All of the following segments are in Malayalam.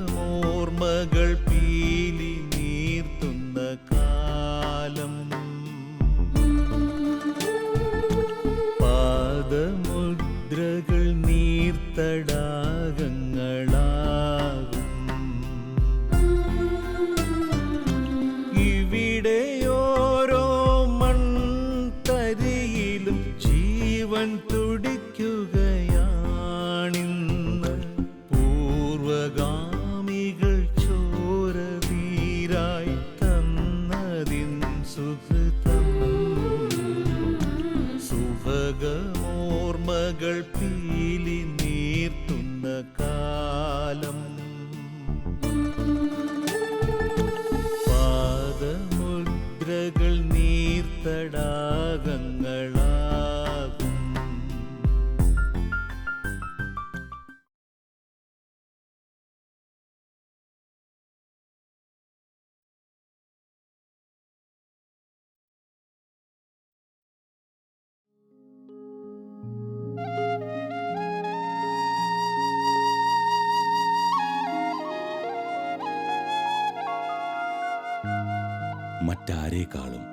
സുഭഗമോർമകൾ പീലി നീർത്തുന്ന കാലം, പാദമുദ്രകൾ നീർത്തടാകങ്ങളാകും. ഇവിടെയോരോ മൺതരിയിലും ജീവൻ തുടിക്കുകയാണിന്ന്. പൂർവഗാമികൾ ചോരതീരായി തന്നതിൻ സുഹൃതം. സുഭഗമോർമകൾ പീലി നീർത്തുന്ന കാലം, പാദമുദ്രകൾ നീർത്തടാകങ്ങളാകും. മറ്റാരേക്കാളും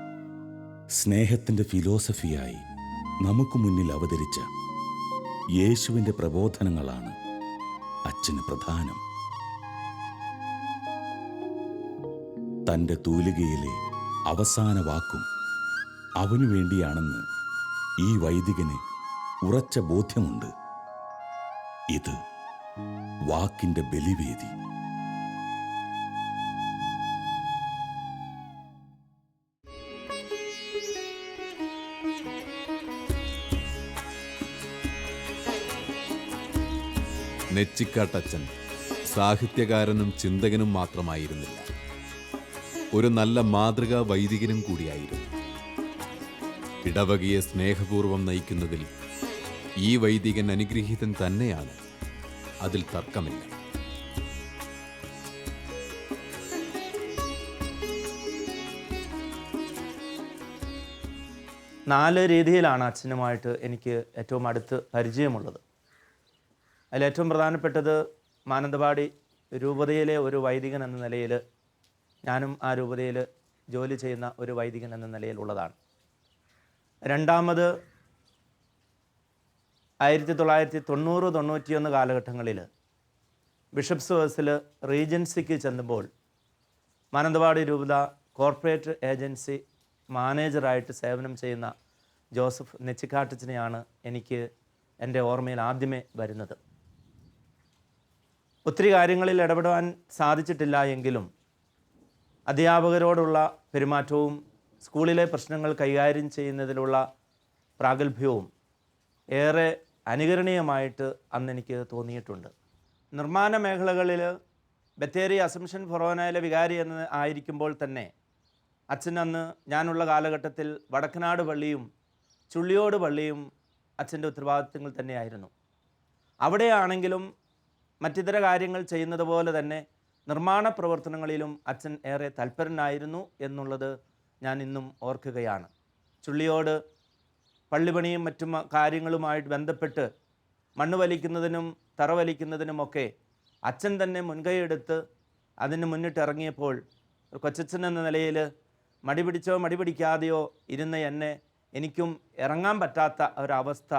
സ്നേഹത്തിൻ്റെ ഫിലോസഫിയായി നമുക്ക് മുന്നിൽ അവതരിച്ച യേശുവിൻ്റെ പ്രബോധനങ്ങളാണ് അച്ഛന് പ്രധാനം. തൻ്റെ തൂലികയിലെ അവസാന വാക്കും അവനു വേണ്ടിയാണെന്ന് ഈ വൈദികന് ഉറച്ച ബോധ്യമുണ്ട്. ഇത് വാക്കിൻ്റെ ബലിവേദി. നെച്ചിക്കാട്ടച്ചൻ സാഹിത്യകാരനും ചിന്തകനും മാത്രമായിരുന്നില്ല, ഒരു നല്ല മാതൃകാ വൈദികനും കൂടിയായിരുന്നു. ഇടവകയെ സ്നേഹപൂർവം നയിക്കുന്നതിൽ ഈ വൈദികൻ അനുഗ്രഹീതൻ തന്നെയാണ്, അതിൽ തർക്കമില്ല. നാല് രീതിയിലാണ് അച്ഛനുമായിട്ട് എനിക്ക് ഏറ്റവും അടുത്ത് പരിചയമുള്ളത്. അതിലേറ്റവും പ്രധാനപ്പെട്ടത് മാനന്തവാടി രൂപതയിലെ ഒരു വൈദികൻ എന്ന നിലയിൽ, ഞാനും ആ രൂപതയിൽ ജോലി ചെയ്യുന്ന ഒരു വൈദികൻ എന്ന നിലയിലുള്ളതാണ്. രണ്ടാമത് 1990-91 കാലഘട്ടങ്ങളിൽ ബിഷപ്സ് ഹൗസിൽ റീജൻസിക്ക് ചെല്ലുമ്പോൾ മാനന്തവാടി രൂപത കോർപ്പറേറ്റ് ഏജൻസി മാനേജറായിട്ട് സേവനം ചെയ്യുന്ന ജോസഫ് നെച്ചിക്കാട്ടച്ചനെയാണ് എനിക്ക് എൻ്റെ ഓർമ്മയിൽ ആദ്യമേ വരുന്നത്. ഒത്തിരി കാര്യങ്ങളിൽ ഇടപെടാൻ സാധിച്ചിട്ടില്ല എങ്കിലും അധ്യാപകരോടുള്ള പെരുമാറ്റവും സ്കൂളിലെ പ്രശ്നങ്ങൾ കൈകാര്യം ചെയ്യുന്നതിലുള്ള പ്രാഗൽഭ്യവും ഏറെ അനുകരണീയമായിട്ട് അന്നെനിക്ക് തോന്നിയിട്ടുണ്ട്. നിർമ്മാണ മേഖലകളിൽ ബത്തേരി അസംഷൻ ഫൊറോനയിലെ വികാരി എന്ന് ആയിരിക്കുമ്പോൾ തന്നെ അച്ഛൻ അന്ന് ഞാനുള്ള കാലഘട്ടത്തിൽ വടക്കനാട് പള്ളിയും ചുള്ളിയോട് പള്ളിയും അച്ഛൻ്റെ ഉത്തരവാദിത്തങ്ങൾ തന്നെയായിരുന്നു. അവിടെയാണെങ്കിലും മറ്റിതര കാര്യങ്ങൾ ചെയ്യുന്നത് പോലെ തന്നെ നിർമ്മാണ പ്രവർത്തനങ്ങളിലും അച്ഛൻ ഏറെ തൽപരനായിരുന്നു എന്നുള്ളത് ഞാൻ ഇന്നും ഓർക്കുകയാണ്. ചുള്ളിയോട് പള്ളിപണിയും മറ്റും കാര്യങ്ങളുമായിട്ട് ബന്ധപ്പെട്ട് മണ്ണ് വലിക്കുന്നതിനും തറ വലിക്കുന്നതിനുമൊക്കെ അച്ഛൻ തന്നെ മുൻകൈയെടുത്ത് അതിന് മുന്നിട്ട് ഇറങ്ങിയപ്പോൾ ഒരു കൊച്ചച്ഛൻ എന്ന നിലയിൽ മടി പിടിച്ചോ മടി പിടിക്കാതെയോ ഇരുന്ന എന്നെ എനിക്കും ഇറങ്ങാൻ പറ്റാത്ത ഒരവസ്ഥ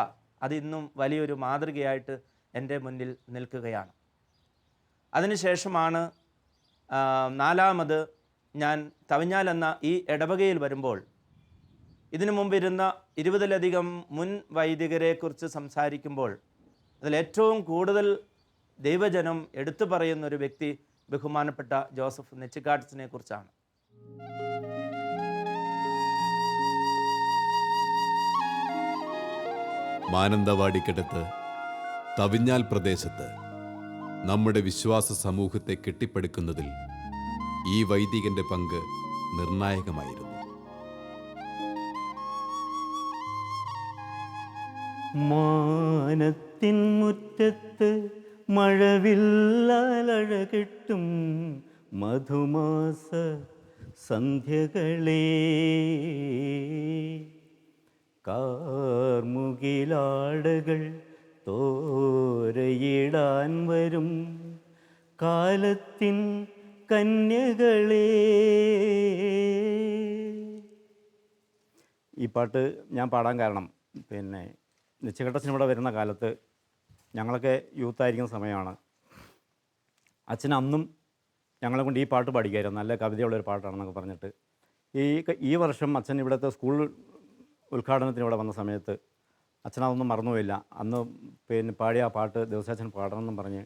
അതിന്നും വലിയൊരു മാതൃകയായിട്ട് എൻ്റെ മുന്നിൽ നിൽക്കുകയാണ്. അതിനുശേഷമാണ് നാലാമത് ഞാൻ തവിഞ്ഞാൽ എന്ന ഈ ഇടവകയിൽ വരുമ്പോൾ ഇതിനു മുമ്പിരുന്ന 20-ലധികം മുൻ വൈദികരെക്കുറിച്ച് സംസാരിക്കുമ്പോൾ അതിലേറ്റവും കൂടുതൽ ദൈവജനം എടുത്തു പറയുന്ന ഒരു വ്യക്തി ബഹുമാനപ്പെട്ട ജോസഫ് നെച്ചിക്കാട്ടച്ചനെ കുറിച്ചാണ്. മാനന്തവാടിക്കടുത്ത് തവിഞ്ഞാൽ പ്രദേശത്ത് നമ്മുടെ വിശ്വാസ സമൂഹത്തെ കെട്ടിപ്പടുക്കുന്നതിൽ ഈ വൈദികന്റെ പങ്ക് നിർണായകമായിരുന്നു. മാനത്തിൻ മുറ്റത്ത് മഴവില്ലഴകിട്ടും മധുമാസ സന്ധ്യകളേ, കാർമുകിലാടകൾ തോരയിടാൻ വരും കാലത്തിൻ കന്യകളേ. ഈ പാട്ട് ഞാൻ പാടാൻ കാരണം നിശ്ചയഘട്ടത്തിന് ഇവിടെ വരുന്ന കാലത്ത് ഞങ്ങളൊക്കെ യൂത്തായിരിക്കുന്ന സമയമാണ്. അച്ഛൻ അന്നും ഞങ്ങളെ കൊണ്ട് ഈ പാട്ട് പാടിക്കായിരുന്നു, നല്ല കവിതയുള്ളൊരു പാട്ടാണെന്നൊക്കെ പറഞ്ഞിട്ട്. ഈ വർഷം അച്ഛൻ ഇവിടുത്തെ സ്കൂൾ ഉദ്ഘാടനത്തിന് ഇവിടെ വന്ന സമയത്ത് അച്ഛനതൊന്നും മറന്നുപോയില്ല. അന്ന് പാടിയ ആ പാട്ട് ദിവസാച്ചൻ പാടണമെന്നും പറഞ്ഞ്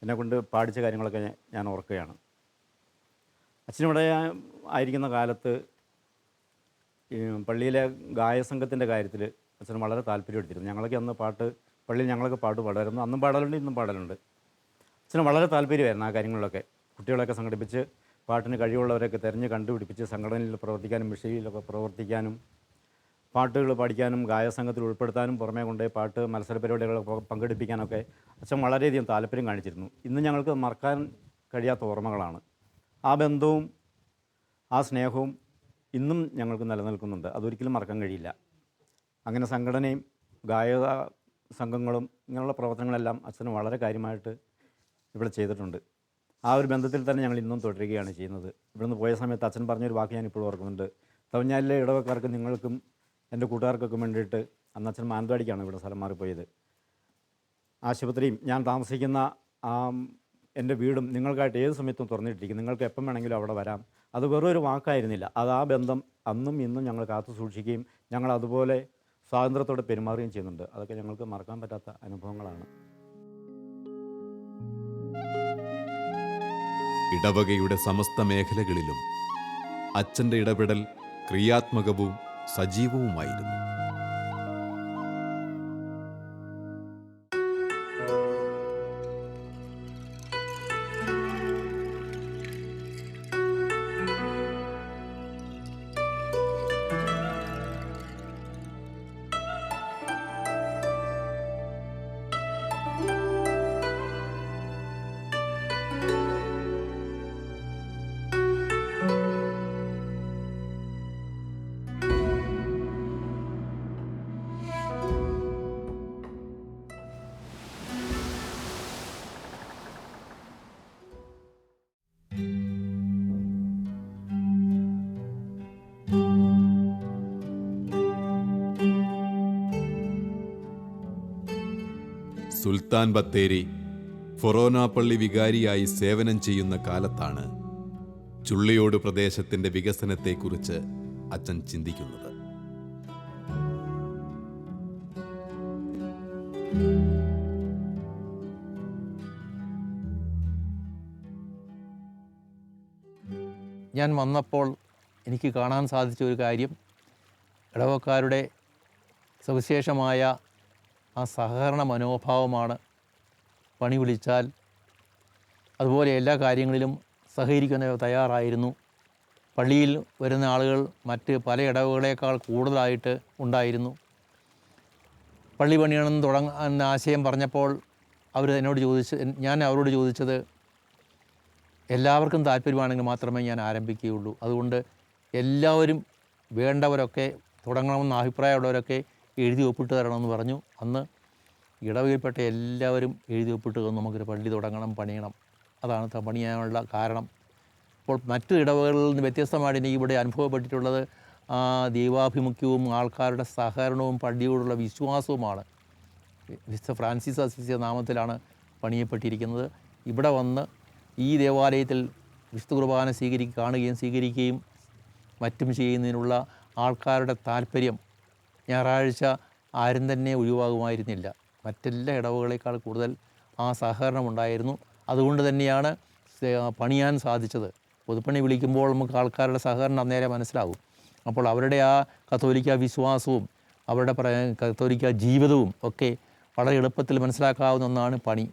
എന്നെക്കൊണ്ട് പാടിച്ച കാര്യങ്ങളൊക്കെ ഞാൻ ഓർക്കുകയാണ്. അച്ഛനിവിടെ ആയിരിക്കുന്ന കാലത്ത് പള്ളിയിലെ ഗായസംഘത്തിൻ്റെ കാര്യത്തിൽ അച്ഛൻ വളരെ താല്പര്യം എടുത്തിരുന്നു. ഞങ്ങളൊക്കെ അന്ന് പള്ളിയിൽ ഞങ്ങളൊക്കെ പാട്ട് പാടായിരുന്നു. അന്നും പാടലുണ്ട്, ഇന്നും പാടലുണ്ട്. അച്ഛന് വളരെ താല്പര്യമായിരുന്നു ആ കാര്യങ്ങളിലൊക്കെ. കുട്ടികളെയൊക്കെ സംഘടിപ്പിച്ച് പാട്ടിന് കഴിവുള്ളവരെയൊക്കെ തിരഞ്ഞ് കണ്ടുപിടിപ്പിച്ച് സംഘടനയിൽ പ്രവർത്തിക്കാനും മിഷയിലൊക്കെ പ്രവർത്തിക്കാനും പാട്ടുകൾ പഠിക്കാനും ഗായസംഘത്തിൽ ഉൾപ്പെടുത്താനും പുറമേ കൊണ്ടുപോയി പാട്ട് മത്സര പരിപാടികളൊക്കെ പങ്കെടുപ്പിക്കാനൊക്കെ അച്ഛൻ വളരെയധികം താല്പര്യം കാണിച്ചിരുന്നു. ഇന്ന് ഞങ്ങൾക്ക് മറക്കാൻ കഴിയാത്ത ഓർമ്മകളാണ്. ആ ബന്ധവും ആ സ്നേഹവും ഇന്നും ഞങ്ങൾക്ക് നിലനിൽക്കുന്നുണ്ട്. അതൊരിക്കലും മറക്കാൻ കഴിയില്ല. അങ്ങനെ സംഘടനയും ഗായക സംഘങ്ങളും ഇങ്ങനെയുള്ള പ്രവർത്തനങ്ങളെല്ലാം അച്ഛന് വളരെ കാര്യമായിട്ട് ഇവിടെ ചെയ്തിട്ടുണ്ട്. ആ ഒരു ബന്ധത്തിൽ തന്നെ ഞങ്ങൾ ഇന്നും തുടരുകയാണ് ചെയ്യുന്നത്. ഇവിടുന്ന് പോയ സമയത്ത് അച്ഛൻ പറഞ്ഞൊരു വാക്ക് ഞാനിപ്പോൾ ഓർക്കുന്നുണ്ട്. തവഞ്ഞാലിലെ ഇടവക്കാർക്ക് നിങ്ങൾക്കും എൻ്റെ കൂട്ടുകാർക്കൊക്കെ വേണ്ടിയിട്ട് അന്ന് അച്ഛൻ മാനന്തവാടിക്കാണ് ഇവിടെ സ്ഥലം മാറിപ്പോയത്. ആശുപത്രിയും ഞാൻ താമസിക്കുന്ന എൻ്റെ വീടും നിങ്ങൾക്കായിട്ട് ഏത് സമയത്തും തുറന്നിട്ടിരിക്കും, നിങ്ങൾക്ക് എപ്പം വേണമെങ്കിലും അവിടെ വരാം. അത് വെറൊരു വാക്കായിരുന്നില്ല. അത് ആ ബന്ധം അന്നും ഇന്നും ഞങ്ങൾ കാത്തു സൂക്ഷിക്കുകയും ഞങ്ങൾ അതുപോലെ സ്വാതന്ത്ര്യത്തോടെ പെരുമാറുകയും ചെയ്യുന്നുണ്ട്. അതൊക്കെ ഞങ്ങൾക്ക് മറക്കാൻ പറ്റാത്ത അനുഭവങ്ങളാണ്. ഇടവകയുടെ സമസ്ത മേഖലകളിലും അച്ഛൻ്റെ ഇടപെടൽ ക്രിയാത്മകവും സജീവവുമായിരുന്നു. സുൽത്താൻ ബത്തേരി ഫൊറോനാപ്പള്ളി വികാരിയായി സേവനം ചെയ്യുന്ന കാലത്താണ് ചുള്ളിയോട് പ്രദേശത്തിൻ്റെ വികസനത്തെക്കുറിച്ച് അച്ഛൻ ചിന്തിക്കുന്നത്. ഞാൻ വന്നപ്പോൾ എനിക്ക് കാണാൻ സാധിച്ച ഒരു കാര്യം, ഇടവക്കാരുടെ സവിശേഷമായ ആ സഹകരണ മനോഭാവമാണ്. പണി വിളിച്ചാൽ അതുപോലെ എല്ലാ കാര്യങ്ങളിലും സഹകരിക്കാൻ തയ്യാറായിരുന്നു. പള്ളിയിൽ വരുന്ന ആളുകൾ മറ്റ് പല ഇടവകളേക്കാൾ കൂടുതലായിട്ട് ഉണ്ടായിരുന്നു. പള്ളി പണിയണമെന്ന് തുടങ്ങുന്ന ആശയം പറഞ്ഞപ്പോൾ ഞാൻ അവരോട് ചോദിച്ചത്, എല്ലാവർക്കും താല്പര്യമാണെങ്കിൽ മാത്രമേ ഞാൻ ആരംഭിക്കുകയുള്ളൂ. അതുകൊണ്ട് എല്ലാവരും വേണ്ടവരൊക്കെ തുടങ്ങണമെന്ന അഭിപ്രായമുള്ളവരൊക്കെ എഴുതി ഒപ്പിട്ട് തരണമെന്ന് പറഞ്ഞു. അന്ന് ഇടവകയിൽപ്പെട്ട എല്ലാവരും എഴുതി ഒപ്പിട്ട് തന്നു, നമുക്കൊരു പള്ളി തുടങ്ങണം, പണിയണം. അതാണ് പണിയാനുള്ള കാരണം. അപ്പോൾ മറ്റു ഇടവകളിൽ നിന്ന് വ്യത്യസ്തമായിട്ട് എനിക്ക് ഇവിടെ അനുഭവപ്പെട്ടിട്ടുള്ളത് ദൈവാഭിമുഖ്യവും ആൾക്കാരുടെ സഹകരണവും പള്ളിയോടുള്ള വിശ്വാസവുമാണ്. വിശുദ്ധ ഫ്രാൻസിസ് അസീസിയുടെ നാമത്തിലാണ് പണിയപ്പെട്ടിരിക്കുന്നത്. ഇവിടെ വന്ന് ഈ ദേവാലയത്തിൽ വിശുദ്ധ കുർബാന കാണുകയും സ്വീകരിക്കുകയും മറ്റും ചെയ്യുന്നതിനുള്ള ആൾക്കാരുടെ താല്പര്യം ഞായറാഴ്ച ആരും തന്നെ ഒഴിവാകുമായിരുന്നില്ല. മറ്റെല്ലാ ഇടവകളേക്കാൾ കൂടുതൽ ആ സഹകരണം ഉണ്ടായിരുന്നു. അതുകൊണ്ട് തന്നെയാണ് പണിയാൻ സാധിച്ചത്. പൊതുപ്പണി വിളിക്കുമ്പോൾ നമുക്ക് ആൾക്കാരുടെ സഹകരണം അന്നേരം മനസ്സിലാവും. അപ്പോൾ അവരുടെ ആ കത്തോലിക്ക വിശ്വാസവും അവരുടെ കത്തോലിക്ക ജീവിതവും ഒക്കെ വളരെ എളുപ്പത്തിൽ മനസ്സിലാക്കാവുന്ന ഒന്നാണ് പണി.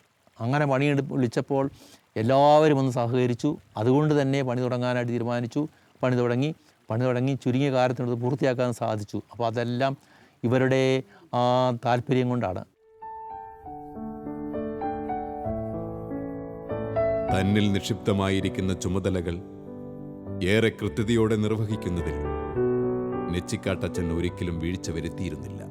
അങ്ങനെ വിളിച്ചപ്പോൾ എല്ലാവരും ഒന്ന് സഹകരിച്ചു. അതുകൊണ്ട് തന്നെ പണി തുടങ്ങാനായിട്ട് തീരുമാനിച്ചു. പണി തുടങ്ങി ചുരുങ്ങിയ കാലത്തിനടുത്ത് പൂർത്തിയാക്കാൻ സാധിച്ചു. അപ്പോൾ അതെല്ലാം ഇവരുടെ താല്പര്യം കൊണ്ടാണ്. തന്നിൽ നിക്ഷിപ്തമായിരിക്കുന്ന ചുമതലകൾ ഏറെ കൃത്യതയോടെ നിർവഹിക്കുന്നതിൽ നെച്ചിക്കാട്ടച്ചൻ ഒരിക്കലും വീഴ്ച വരുത്തിയിരുന്നില്ല.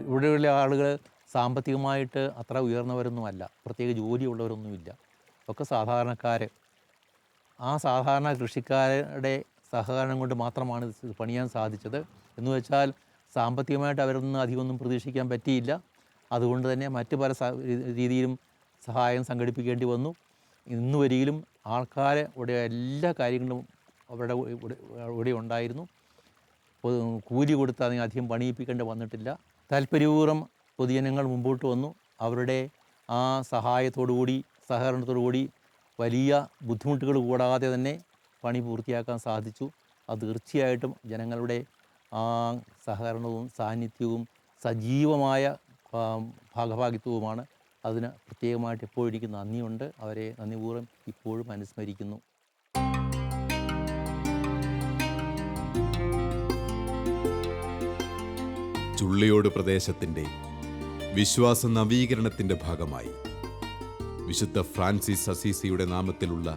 ഇവിടെയുള്ള ആളുകൾ സാമ്പത്തികമായിട്ട് അത്ര ഉയർന്നവരൊന്നുമല്ല, പ്രത്യേക ജോലിയുള്ളവരൊന്നുമില്ല. ഒക്കെ സാധാരണക്കാർ. ആ സാധാരണ കൃഷിക്കാരുടെ സഹകരണം കൊണ്ട് മാത്രമാണ് ഇത് പണിയാൻ സാധിച്ചത്. എന്ന് വെച്ചാൽ സാമ്പത്തികമായിട്ട് അവരൊന്നും അധികമൊന്നും പ്രതീക്ഷിക്കാൻ പറ്റിയില്ല. അതുകൊണ്ട് തന്നെ മറ്റു പല രീതിയിലും സഹായം സംഘടിപ്പിക്കേണ്ടി വന്നു. ഇന്ന് വരികിലും ആൾക്കാരെ ഇവിടെ എല്ലാ കാര്യങ്ങളും അവരുടെ ഇവിടെ ഉണ്ടായിരുന്നു. കൂലി കൊടുത്ത് അതിന് അധികം പണിയിപ്പിക്കേണ്ടി വന്നിട്ടില്ല. താല്പര്യപൂർവ്വം പൊതുജനങ്ങൾ മുമ്പോട്ട് വന്നു. അവരുടെ ആ സഹായത്തോടുകൂടി സഹകരണത്തോടുകൂടി വലിയ ബുദ്ധിമുട്ടുകൾ കൂടാതെ തന്നെ പണി പൂർത്തിയാക്കാൻ സാധിച്ചു. അത് തീർച്ചയായിട്ടും ജനങ്ങളുടെ സഹകരണവും സാന്നിധ്യവും സജീവമായ ഭാഗഭാഗിത്വവുമാണ്. അതിന് പ്രത്യേകമായിട്ട് എപ്പോഴും എനിക്ക് നന്ദിയുണ്ട്. അവരെ നന്ദിപൂർവ്വം ഇപ്പോഴും അനുസ്മരിക്കുന്നു. ചുള്ളിയോട് പ്രദേശത്തിൻ്റെ വിശ്വാസ നവീകരണത്തിൻ്റെ ഭാഗമായി വിശുദ്ധ ഫ്രാൻസിസ് അസീസിയുടെ നാമത്തിലുള്ള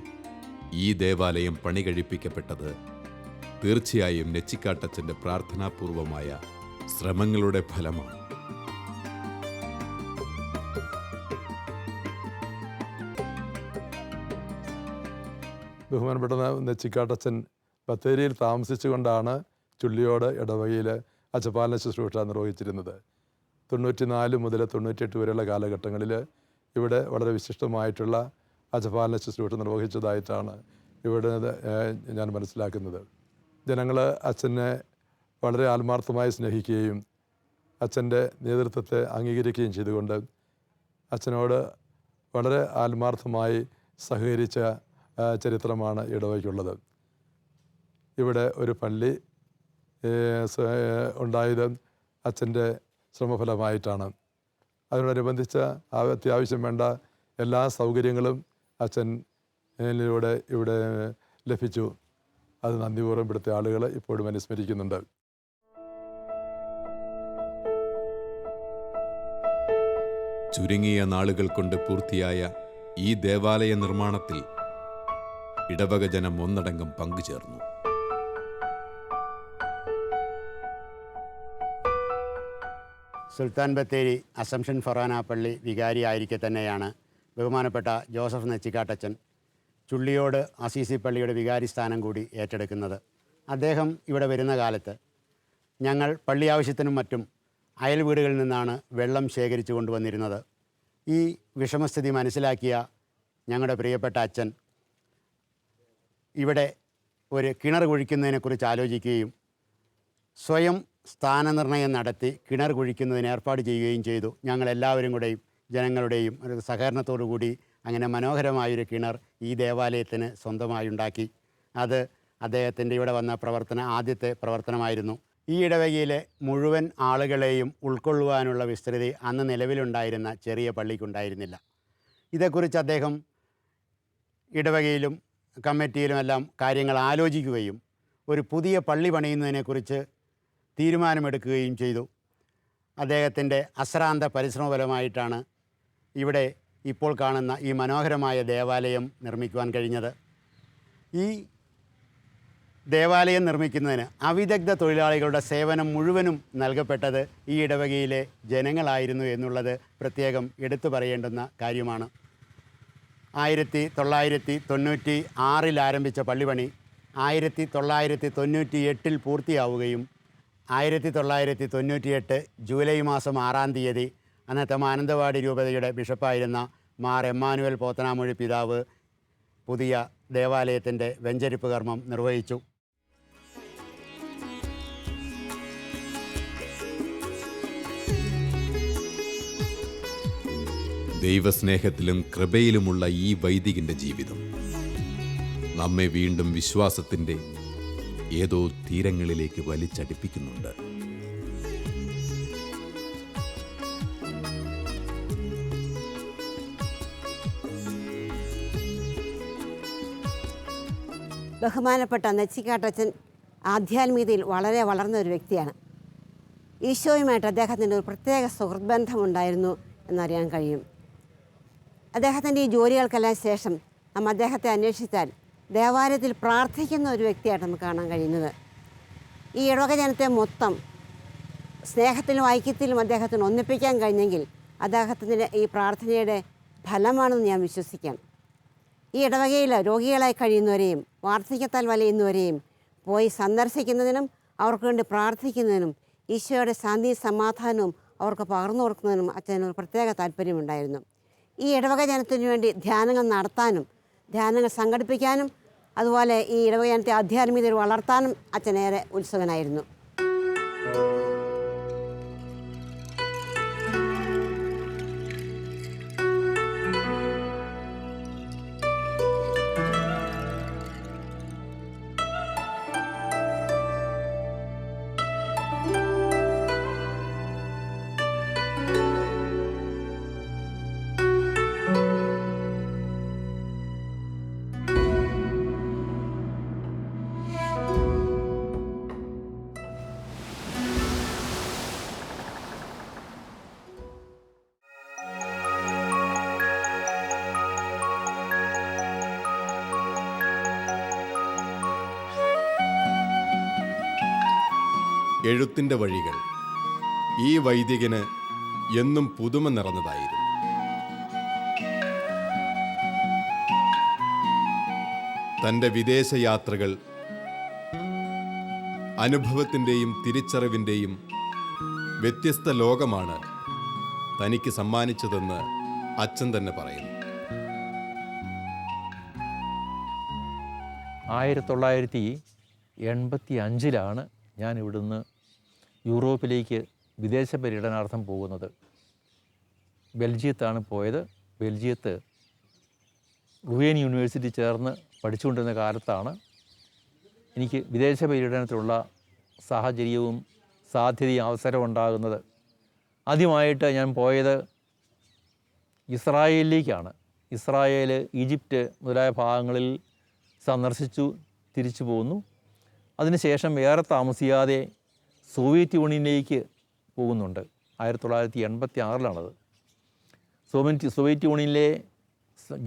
ഈ ദേവാലയം പണി കഴിപ്പിക്കപ്പെട്ടത് തീർച്ചയായും നെച്ചിക്കാട്ടച്ചൻ്റെ പ്രാർത്ഥനാപൂർവമായ ശ്രമങ്ങളുടെ ഫലമാണ്. ബഹുമാനപ്പെട്ട നെച്ചിക്കാട്ടച്ചൻ ബത്തേരിയിൽ താമസിച്ചുകൊണ്ടാണ് ചുള്ളിയോട് ഇടവകയിൽ അച്ചപ്പാലന ശുശ്രൂഷ നിർവഹിച്ചിരുന്നത്. 94 മുതൽ 98 വരെയുള്ള കാലഘട്ടങ്ങളിൽ ഇവിടെ വളരെ വിശിഷ്ടമായിട്ടുള്ള അച്ചപ്പാലന ശുശ്രൂഷ നിർവഹിച്ചതായിട്ടാണ് ഇവിടെ ഞാൻ മനസ്സിലാക്കുന്നത്. ജനങ്ങൾ അച്ഛനെ വളരെ ആത്മാർത്ഥമായി സ്നേഹിക്കുകയും അച്ഛൻ്റെ നേതൃത്വത്തെ അംഗീകരിക്കുകയും ചെയ്തുകൊണ്ട് അച്ഛനോട് വളരെ ആത്മാർത്ഥമായി സഹകരിച്ച ചരിത്രമാണ് ഇടവകയ്ക്കുള്ളത്. ഇവിടെ ഒരു പള്ളി ഉണ്ടായത് അച്ഛൻ്റെ ശ്രമഫലമായിട്ടാണ്. അതിനോടനുബന്ധിച്ച അത്യാവശ്യം വേണ്ട എല്ലാ സൗകര്യങ്ങളും അച്ഛനിലൂടെ ഇവിടെ ലഭിച്ചു. അത് നന്ദിപൂർവ്വം ഇവിടുത്തെ ആളുകൾ ഇപ്പോഴും അനുസ്മരിക്കുന്നുണ്ട്. ചുരുങ്ങിയ നാളുകൾ കൊണ്ട് പൂർത്തിയായ ഈ ദേവാലയ നിർമ്മാണത്തിൽ ഇടവക ജനം ഒന്നടങ്കം പങ്കുചേർന്നു. സുൽത്താൻ ബത്തേരി അസംഷൻ ഫൊറാന പള്ളി വികാരിയായിരിക്കെ തന്നെയാണ് ബഹുമാനപ്പെട്ട ജോസഫ് നെച്ചിക്കാട്ടച്ചൻ ചുള്ളിയോട് അസീസി പള്ളിയുടെ വികാരി സ്ഥാനം കൂടി ഏറ്റെടുക്കുന്നത്. അദ്ദേഹം ഇവിടെ വരുന്ന കാലത്ത് ഞങ്ങൾ പള്ളി ആവശ്യത്തിനും മറ്റും അയൽ വീടുകളിൽ നിന്നാണ് വെള്ളം ശേഖരിച്ചു കൊണ്ടുവന്നിരുന്നത്. ഈ വിഷമസ്ഥിതി മനസ്സിലാക്കിയ ഞങ്ങളുടെ പ്രിയപ്പെട്ട അച്ഛൻ ഇവിടെ ഒരു കിണർ കുഴിക്കുന്നതിനെക്കുറിച്ച് ആലോചിക്കുകയും സ്വയം സ്ഥാനനിർണയം നടത്തി കിണർ കുഴിക്കുന്നതിന് ഏർപ്പാട് ചെയ്യുകയും ചെയ്തു. ഞങ്ങളെല്ലാവരും കൂടെയും ജനങ്ങളുടെയും ഒരു സഹകരണത്തോടു കൂടി അങ്ങനെ മനോഹരമായൊരു കിണർ ഈ ദേവാലയത്തിന് സ്വന്തമായി ഉണ്ടാക്കി. അത് അദ്ദേഹത്തിൻ്റെ ഇവിടെ വന്ന ആദ്യത്തെ പ്രവർത്തനമായിരുന്നു. ഈ ഇടവകയിലെ മുഴുവൻ ആളുകളെയും ഉൾക്കൊള്ളുവാനുള്ള വിസ്തൃതി അന്ന് നിലവിലുണ്ടായിരുന്ന ചെറിയ പള്ളിക്കുണ്ടായിരുന്നില്ല. ഇതേക്കുറിച്ച് അദ്ദേഹം ഇടവകയിലും കമ്മിറ്റിയിലുമെല്ലാം കാര്യങ്ങൾ ആലോചിക്കുകയും ഒരു പുതിയ പള്ളി പണിയുന്നതിനെക്കുറിച്ച് തീരുമാനമെടുക്കുകയും ചെയ്തു. അദ്ദേഹത്തിൻ്റെ അശ്രാന്ത പരിശ്രമഫലമായിട്ടാണ് ഇവിടെ ഇപ്പോൾ കാണുന്ന ഈ മനോഹരമായ ദേവാലയം നിർമ്മിക്കുവാൻ കഴിഞ്ഞത്. ഈ ദേവാലയം നിർമ്മിക്കുന്നതിന് അവിദഗ്ധ തൊഴിലാളികളുടെ സേവനം മുഴുവനും നൽകപ്പെട്ടത് ഈ ഇടവകയിലെ ജനങ്ങളായിരുന്നു എന്നുള്ളത് പ്രത്യേകം എടുത്തു പറയേണ്ടുന്ന കാര്യമാണ്. 1996 ആരംഭിച്ച പള്ളിപണി 1998 പൂർത്തിയാവുകയും 1998 ജൂലൈ മാസം 6-ാം തീയതി അന്നത്തെ മാനന്തവാടി രൂപതയുടെ ബിഷപ്പായിരുന്ന മാർ എമ്മാനുവൽ പോത്തനാമൊഴി പിതാവ് പുതിയ ദേവാലയത്തിൻ്റെ വെഞ്ചരിപ്പ് കർമ്മം നിർവഹിച്ചു. ദൈവസ്നേഹത്തിലും കൃപയിലുമുള്ള ഈ വൈദികന്റെ ജീവിതം നമ്മെ വീണ്ടും വിശ്വാസത്തിൻ്റെ ഏതോ തീരങ്ങളിലേക്ക് വലിച്ചടിപ്പിക്കുന്നുണ്ട്. ബഹുമാനപ്പെട്ട നെച്ചിക്കാട്ടച്ചൻ ആധ്യാത്മികതയിൽ വളരെ വളർന്ന ഒരു വ്യക്തിയാണ്. ഈശോയുമായിട്ട് അദ്ദേഹത്തിൻ്റെ ഒരു പ്രത്യേക സുഹൃത്ത് ബന്ധമുണ്ടായിരുന്നു എന്നറിയാൻ കഴിയും. അദ്ദേഹത്തിൻ്റെ ഈ ജോലികൾക്കെല്ലാം ശേഷം നാം അദ്ദേഹത്തെ അന്വേഷിച്ചാൽ ദേവാലയത്തിൽ പ്രാർത്ഥിക്കുന്ന ഒരു വ്യക്തിയായിട്ട് നമുക്ക് കാണാൻ കഴിയുന്നത്. ഈ ഇടവക ജനത്തെ മൊത്തം സ്നേഹത്തിലും ഐക്യത്തിലും അദ്ദേഹത്തിന് ഒന്നിപ്പിക്കാൻ കഴിഞ്ഞെങ്കിൽ അദ്ദേഹത്തിൻ്റെ ഈ പ്രാർത്ഥനയുടെ ഫലമാണെന്ന് ഞാൻ വിശ്വസിക്കാം. ഈ ഇടവകയിൽ രോഗികളായി കഴിയുന്നവരെയും വാർദ്ധക്യത്താൽ വലയുന്നവരെയും പോയി സന്ദർശിക്കുന്നതിനും അവർക്ക് വേണ്ടി പ്രാർത്ഥിക്കുന്നതിനും ഈശോയുടെ ശാന്തിയും സമാധാനവും അവർക്ക് പകർന്നു കൊടുക്കുന്നതിനും അച്ഛനൊരു പ്രത്യേക താല്പര്യമുണ്ടായിരുന്നു. ഈ ഇടവക ജനത്തിനു വേണ്ടി ധ്യാനങ്ങൾ നടത്താനും ധ്യാനങ്ങൾ സംഘടിപ്പിക്കാനും അതുപോലെ ഈ ഇടവക ജനത്തെ ആധ്യാത്മികതയിൽ വളർത്താനും അച്ഛനേറെ ഉത്സുകനായിരുന്നു. എഴുത്തിൻ്റെ വഴികൾ ഈ വൈദികന് എന്നും പുതുമ നിറഞ്ഞതായിരുന്നു. തൻ്റെ വിദേശയാത്രകൾ അനുഭവത്തിൻ്റെയും തിരിച്ചറിവിൻ്റെയും വ്യത്യസ്ത ലോകമാണ് തനിക്ക് സമ്മാനിച്ചതെന്ന് അച്ഛൻ തന്നെ പറയുന്നു. 1985 ഞാൻ ഇവിടുന്ന് യൂറോപ്പിലേക്ക് വിദേശ പര്യടനാർത്ഥം പോകുന്നത്. ബെൽജിയത്താണ് പോയത്. ബെൽജിയത്ത് റുവേൻ യൂണിവേഴ്സിറ്റി ചേർന്ന് പഠിച്ചുകൊണ്ടിരുന്ന കാലത്താണ് എനിക്ക് വിദേശ പര്യടനത്തിലുള്ള സാഹചര്യവും സാധ്യതയും അവസരവും ഉണ്ടാകുന്നത്. ആദ്യമായിട്ട് ഞാൻ പോയത് ഇസ്രായേലിലേക്കാണ്. ഇസ്രായേൽ, ഈജിപ്റ്റ് മുതലായ ഭാഗങ്ങളിൽ സന്ദർശിച്ചു തിരിച്ചു പോന്നു. അതിനുശേഷം ഏറെ താമസിയാതെ സോവിയറ്റ് യൂണിയനിലേക്ക് പോകുന്നുണ്ട്. 1986 സോവിയറ്റ് യൂണിയനിലെ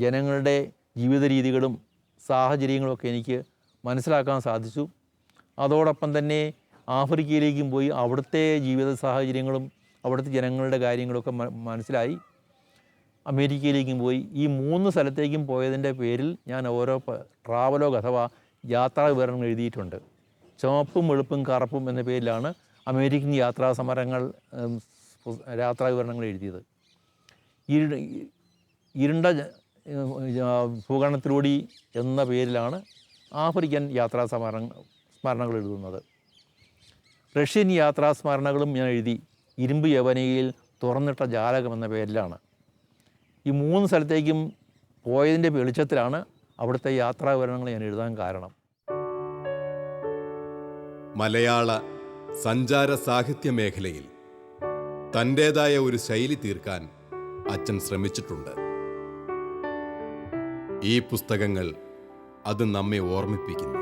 ജനങ്ങളുടെ ജീവിത രീതികളും സാഹചര്യങ്ങളുമൊക്കെ എനിക്ക് മനസ്സിലാക്കാൻ സാധിച്ചു. അതോടൊപ്പം തന്നെ ആഫ്രിക്കയിലേക്കും പോയി അവിടുത്തെ ജീവിത സാഹചര്യങ്ങളും അവിടുത്തെ ജനങ്ങളുടെ കാര്യങ്ങളൊക്കെ മനസ്സിലായി. അമേരിക്കയിലേക്കും പോയി. ഈ 3 സ്ഥലത്തേക്കും പോയതിൻ്റെ പേരിൽ ഞാൻ ഓരോ ട്രാവലോഗ് അഥവാ യാത്രാ വിവരണങ്ങൾ എഴുതിയിട്ടുണ്ട്. ചുവപ്പും വെളുപ്പും കറുപ്പും എന്ന പേരിലാണ് അമേരിക്കൻ യാത്രാ വിവരണങ്ങൾ എഴുതിയത്. ഇരുണ്ട ഭൂഖണ്ഡത്തിലൂടെ എന്ന പേരിലാണ് ആഫ്രിക്കൻ യാത്രാ സ്മരണകൾ എഴുതുന്നത്. റഷ്യൻ യാത്രാ സ്മരണകളും ഞാൻ എഴുതി ഇരുമ്പ് യവനികയിൽ തുറന്നിട്ട ജാലകം എന്ന പേരിലാണ്. ഈ 3 സ്ഥലത്തേക്കും പോയതിൻ്റെ വെളിച്ചത്തിലാണ് അവിടുത്തെ യാത്രാ വിവരണങ്ങൾ ഞാൻ എഴുതാൻ കാരണം. മലയാള സഞ്ചാര സാഹിത്യ മേഖലയിൽ തൻ്റേതായ ഒരു ശൈലി തീർക്കാൻ അച്ഛൻ ശ്രമിച്ചിട്ടുണ്ട്. ഈ പുസ്തകങ്ങൾ അത് നമ്മെ ഓർമ്മിപ്പിക്കുന്നു.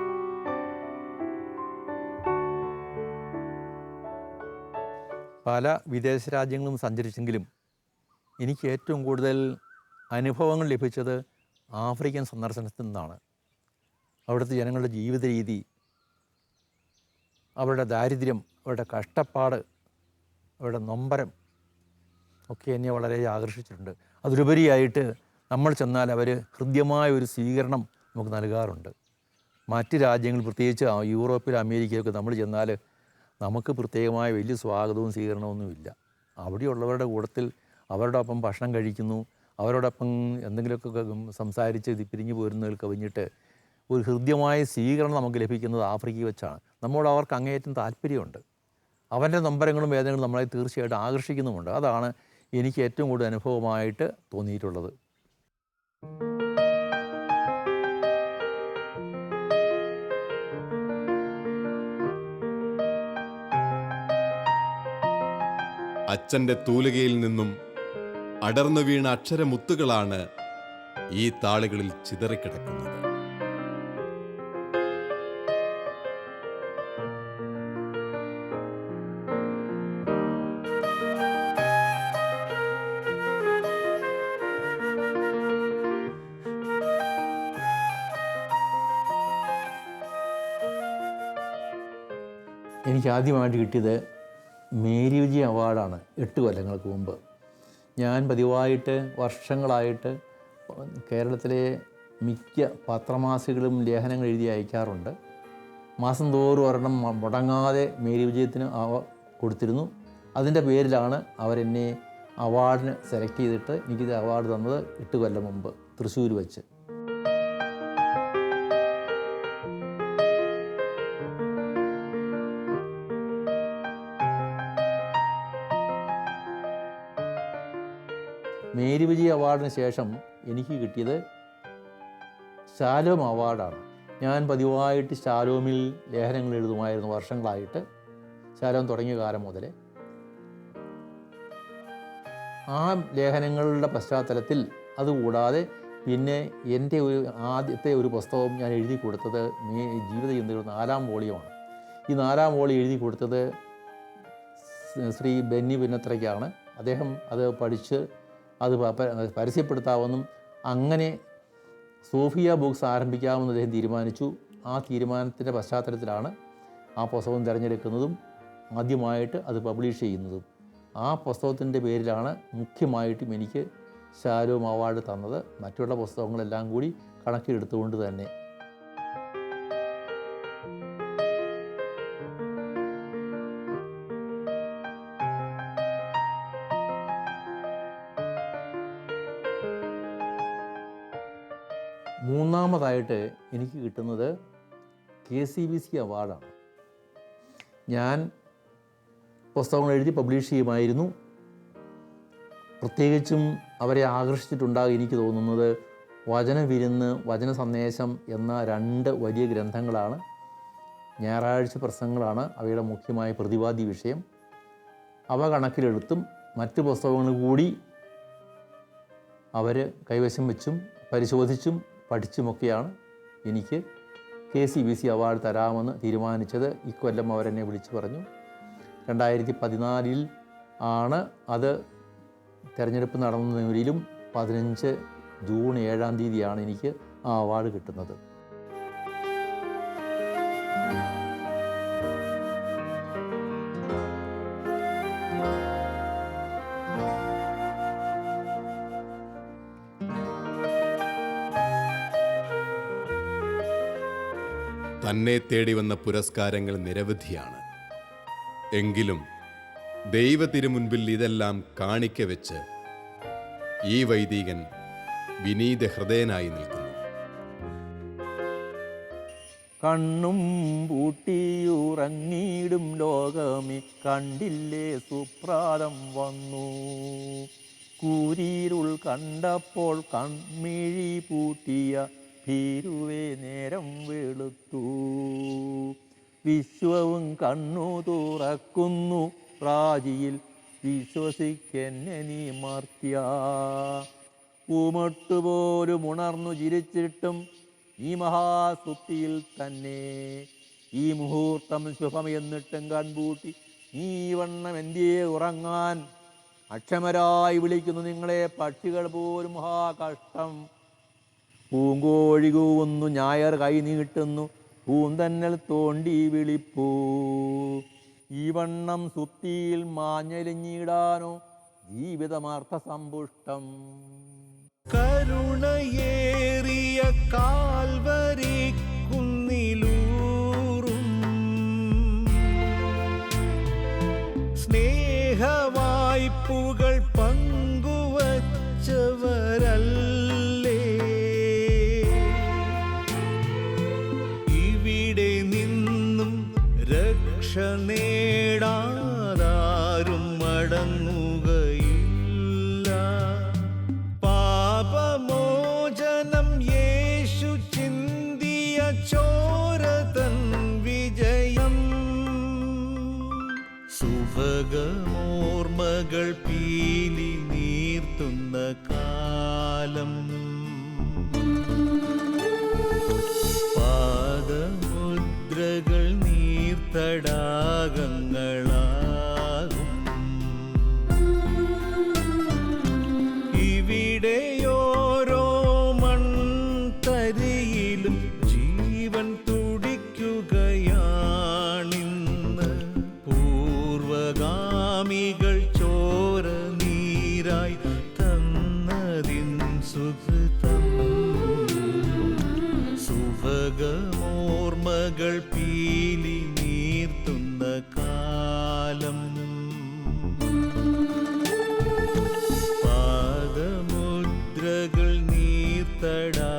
പല വിദേശ രാജ്യങ്ങളും സഞ്ചരിച്ചെങ്കിലും എനിക്ക് ഏറ്റവും കൂടുതൽ അനുഭവങ്ങൾ ലഭിച്ചത് ആഫ്രിക്കൻ സന്ദർശനത്തിൽ നിന്നാണ്. അവിടുത്തെ ജനങ്ങളുടെ ജീവിത രീതി, അവരുടെ ദാരിദ്ര്യം, അവരുടെ കഷ്ടപ്പാട്, അവരുടെ നൊമ്പരം ഒക്കെ എന്നെ വളരെ ആകർഷിച്ചിട്ടുണ്ട്. അതിലുപരിയായിട്ട് നമ്മൾ ചെന്നാൽ അവർ ഹൃദ്യമായ ഒരു സ്വീകരണം നമുക്ക് നൽകാറുണ്ട്. മറ്റ് രാജ്യങ്ങൾ, പ്രത്യേകിച്ച് യൂറോപ്പിൽ അമേരിക്കയിലൊക്കെ നമ്മൾ ചെന്നാൽ നമുക്ക് പ്രത്യേകമായ വലിയ സ്വാഗതവും സ്വീകരണമൊന്നുമില്ല. അവിടെയുള്ളവരുടെ കൂട്ടത്തിൽ അവരുടെ ഒപ്പം ഭക്ഷണം കഴിക്കുന്നു, അവരോടൊപ്പം എന്തെങ്കിലുമൊക്കെ സംസാരിച്ച് പിരിഞ്ഞു പോരുന്നതിൽ കവിഞ്ഞിട്ട് ഒരു ഹൃദ്യമായ സ്വീകരണം നമുക്ക് ലഭിക്കുന്നത് ആഫ്രിക്കയിൽ വെച്ചാണ്. നമ്മോട് അവർക്ക് അങ്ങേയറ്റം താല്പര്യമുണ്ട്. അവൻ്റെ നൊമ്പരങ്ങളും വേദനകളും നമ്മളെ തീർച്ചയായിട്ടും ആകർഷിക്കുന്നുമുണ്ട്. അതാണ് എനിക്ക് ഏറ്റവും കൂടുതൽ അനുഭവമായിട്ട് തോന്നിയിട്ടുള്ളത്. അച്ഛൻ്റെ തൂലികയിൽ നിന്നും അടർന്നു വീണ അക്ഷരമുത്തുകളാണ് ഈ താളുകളിൽ ചിതറിക്കിടക്കുന്നത്. എനിക്ക് ആദ്യമായിട്ട് കിട്ടിയത് മേരി വിജയ അവാർഡാണ് 8 കൊല്ലങ്ങൾക്ക് മുമ്പ്. ഞാൻ പതിവായിട്ട് വർഷങ്ങളായിട്ട് കേരളത്തിലെ മിക്ക പത്രമാസികകളും ലേഖനങ്ങൾ എഴുതി അയക്കാറുണ്ട്. മാസം തോറും ഒരെണ്ണം മുടങ്ങാതെ മേരി വിജയത്തിന് കൊടുത്തിരുന്നു. അതിൻ്റെ പേരിലാണ് അവരെന്നെ അവാർഡിന് സെലക്ട് ചെയ്തിട്ട് എനിക്കിത് അവാർഡ് തന്നത് 8 കൊല്ലം മുമ്പ് തൃശ്ശൂർ വെച്ച്. മേരി വിജയ അവാർഡിന് ശേഷം എനിക്ക് കിട്ടിയത് ശാലോം അവാർഡാണ്. ഞാൻ പതിവായിട്ട് ശാലോമിൽ ലേഖനങ്ങൾ എഴുതുമായിരുന്നു വർഷങ്ങളായിട്ട്, ശാലോം തുടങ്ങിയ കാലം മുതലേ. ആ ലേഖനങ്ങളുടെ പശ്ചാത്തലത്തിൽ അതുകൂടാതെ പിന്നെ എൻ്റെ ആദ്യത്തെ ഒരു പുസ്തകം ഞാൻ എഴുതി കൊടുത്തത് ജീവിത ചിന്തകൾ 4ാം വോളിയമാണ്. ഈ 4ാം വോളിയം എഴുതി കൊടുത്തത് ശ്രീ ബെന്നി പുന്നത്രയ്ക്കാണ്. അദ്ദേഹം അത് പഠിച്ച് അത് പരസ്യപ്പെടുത്താമെന്നും അങ്ങനെ സോഫിയ ബുക്സ് ആരംഭിക്കാമെന്ന് അദ്ദേഹം തീരുമാനിച്ചു. ആ തീരുമാനത്തിൻ്റെ പശ്ചാത്തലത്തിലാണ് ആ പുസ്തകം തിരഞ്ഞെടുക്കുന്നതും ആദ്യമായിട്ട് അത് പബ്ലിഷ് ചെയ്യുന്നതും. ആ പുസ്തകത്തിൻ്റെ പേരിലാണ് മുഖ്യമായിട്ടും എനിക്ക് ശാലോം അവാർഡ് തന്നത്, മറ്റുള്ള പുസ്തകങ്ങളെല്ലാം കൂടി കണക്കിലെടുത്തുകൊണ്ട് തന്നെ. മൂന്നാമതായിട്ട് എനിക്ക് കിട്ടുന്നത് KCBC അവാർഡാണ്. ഞാൻ പുസ്തകങ്ങൾ എഴുതി പബ്ലിഷ് ചെയ്യുമായിരുന്നു. പ്രത്യേകിച്ചും അവരെ ആകർഷിച്ചിട്ടുണ്ടാകും എനിക്ക് തോന്നുന്നത് വചനവിരുന്ന്, വചന സന്ദേശം എന്ന 2 വലിയ ഗ്രന്ഥങ്ങളാണ്. ഞായറാഴ്ച പ്രസംഗങ്ങളാണ് അവയുടെ മുഖ്യമായ പ്രതിപാദ്യ വിഷയം. അവ കണക്കിലെടുത്തും മറ്റ് പുസ്തകങ്ങൾ കൂടി അവർ കൈവശം വെച്ചും പരിശോധിച്ചും പഠിച്ചുമൊക്കെയാണ് എനിക്ക് KCBC അവാർഡ് തരാമെന്ന് തീരുമാനിച്ചത്. ഇക്കൊല്ലം അവരെന്നെ വിളിച്ചു പറഞ്ഞു. 2014 ആണ് അത് തിരഞ്ഞെടുപ്പ് നടന്നതിലും 15 ജൂൺ 7-ാം തീയതിയാണ് എനിക്ക് ആ അവാർഡ് കിട്ടുന്നത്. തന്നെ തേടി വന്ന പുരസ്കാരങ്ങൾ നിരവധിയാണ്. എങ്കിലും ദൈവത്തിരുമുൻപിൽ ഇതെല്ലാം കാണിക്ക വെച്ച് ഈ വൈദികൻ വിനീത ഹൃദയനായി നിൽക്കുന്നു. കണ്ണും പൂട്ടിയുറങ്ങിയിടും ലോകമേ കണ്ടില്ലേ സുപ്രാതം വന്നു, കൂരിരുൾ കണ്ടപ്പോൾ കൺമിഴി പൂട്ടിയ ഭീരുവേ നേരം വെളുത്തു, വിശ്വവും കണ്ണു തുറക്കുന്നു പ്രാചിയിൽ വിശ്വസിക്കെന്നെ നീ മർത്യ, പൂമൊട്ടുപോലും ഉണർന്നു ചിരിച്ചിട്ടും ഈ മഹാസുപ്തിയിൽ തന്നെ ഈ മുഹൂർത്തം ശുഭം എന്നിട്ടും കൺപൂട്ടി നീ വണ്ണം എന്തിയെ ഉറങ്ങാൻ, അക്ഷമരായി വിളിക്കുന്നു നിങ്ങളെ പക്ഷികൾ പോലും മഹാകഷ്ടം, പൂങ്കോഴി കൂവുന്നു ഞായർ കൈ നീട്ടുന്നു പൂന്തന്നൽ തോണ്ടി വിളിപ്പൂ. ഈ വണ്ണം സുപ്തിയിൽ മാഞ്ഞലിഞ്ഞിടാനോ ജീവിതമാർത്ഥ സമ്പുഷ്ടം. കരുണയേറിയ കാൽവരി കുന്നിലൂറും സ്നേഹവായ്പുകൾ പങ്കുവച്ചവരല്ലേ ഇവിടെ നിന്നും രക്ഷ നേടാതാരും മടങ്ങുകയില്ല. പാപമോചനം യേശു ചിന്തിയ ചോരതൻ വിജയം. സുഭഗമോർമകൾ പീലി നീർത്തുന്ന കാലം. പാദമുദ്രകൾ നീർത്തടാകങ്ങളാകും. ഇവിടെയോരോ മൺതരിയിലും ജീവൻ തുടിക്കുകയാണിന്ന്. പൂർവഗാമികൾ ചോര നീരായി തന്നതിൻ സുഹൃതം. സുഭഗമോർമകൾ പീലി നീർത്തുന്ന കാലം. പാദമുദ്രകൾ നീർത്തടാ